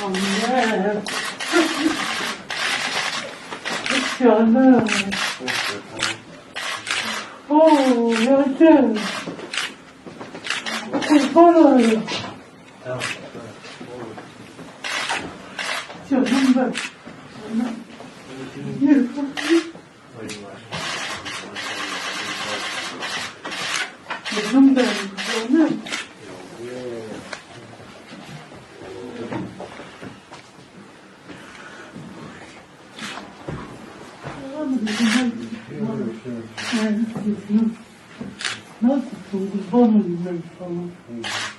Anne. Canım. Oo, yaşım. Kurban olayım. Tamam. Canım ben. Canım. Yürü. Canım ben. Canım. Nasıl kurban olayım ben sana?